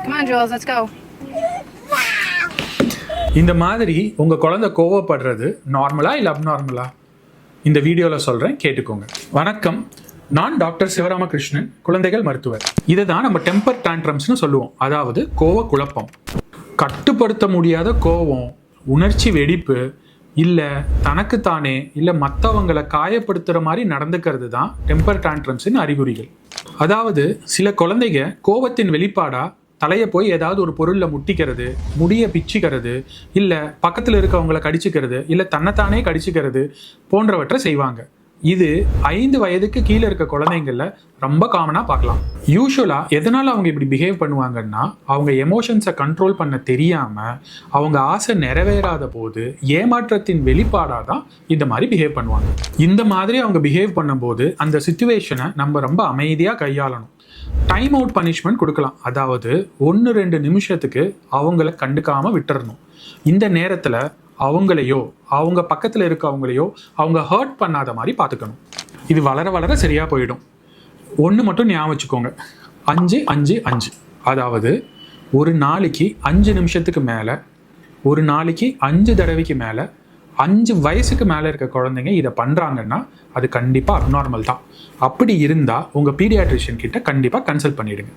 Come on, Jules, let's go. இந்த மாதிரி உங்கள் குழந்தை கோவப்படுறது நார்மலா இல்லை அப்நார்மலா? இந்த வீடியோவில் சொல்கிறேன், கேட்டுக்கோங்க. வணக்கம், நான் டாக்டர் சிவராமகிருஷ்ணன், குழந்தைகள் மருத்துவர். இதை தான் நம்ம டெம்பர் டான்ட்ரம்ஸ்னு சொல்லுவோம், அதாவது கோவ குழப்பம். கட்டுப்படுத்த முடியாத கோவம், உணர்ச்சி வெடிப்பு, இல்லை தனக்குத்தானே இல்லை மற்றவங்களை காயப்படுத்துகிற மாதிரி நடந்துக்கிறது தான் டெம்பர் டான்ட்ரம்ஸின் அறிகுறிகள். அதாவது சில குழந்தைங்க கோவத்தின் வெளிப்பாடாக தலையை போய் ஏதாவது ஒரு பொருளில் முட்டிக்கிறது, முடியை பிச்சுக்கிறது, இல்லை பக்கத்தில் இருக்கவங்களை கடிச்சிக்கிறது, இல்லை தன்னைத்தானே கடிச்சிக்கிறது போன்றவற்றை செய்வாங்க. இது 5 வயதுக்கு கீழே இருக்க குழந்தைங்களில் ரொம்ப காமனாக பார்க்கலாம். யூஸ்வலாக எதனால் அவங்க இப்படி பிஹேவ் பண்ணுவாங்கன்னா, அவங்க எமோஷன்ஸை கண்ட்ரோல் பண்ண தெரியாமல் அவங்க ஆசை நிறைவேறாத போது ஏமாற்றத்தின் வெளிப்பாடாக தான் இந்த மாதிரி பிஹேவ் பண்ணுவாங்க. இந்த மாதிரி அவங்க பிஹேவ் பண்ணும்போது அந்த சிச்சுவேஷனை நம்ம ரொம்ப அமைதியாக கையாளணும். டைம் அவுட் பனிஷ்மெண்ட் கொடுக்கலாம், அதாவது 1-2 நிமிஷத்துக்கு அவங்கள கண்டுக்காமல் விட்டுறணும். இந்த நேரத்தில் அவங்களையோ அவங்க பக்கத்தில் இருக்கவங்களையோ அவங்க ஹர்ட் பண்ணாத மாதிரி பார்த்துக்கணும். இது வளர வளர சரியாக போயிடும். ஒன்று மட்டும் ஞாபகம் வச்சுக்கோங்க, 5-5-5. அதாவது ஒரு நாளைக்கு 5 நிமிஷத்துக்கு மேலே, ஒரு நாளைக்கு 5 தடவைக்கு மேலே 5 வயசுக்கு மேலே இருக்க குழந்தைங்க இதை பண்ணுறாங்கன்னா அது கண்டிப்பாக அப்நார்மல் தான். அப்படி இருந்தால் உங்கள் பீடியாட்ரிஷியன் கிட்ட கண்டிப்பாக கன்சல்ட் பண்ணிவிடுங்க.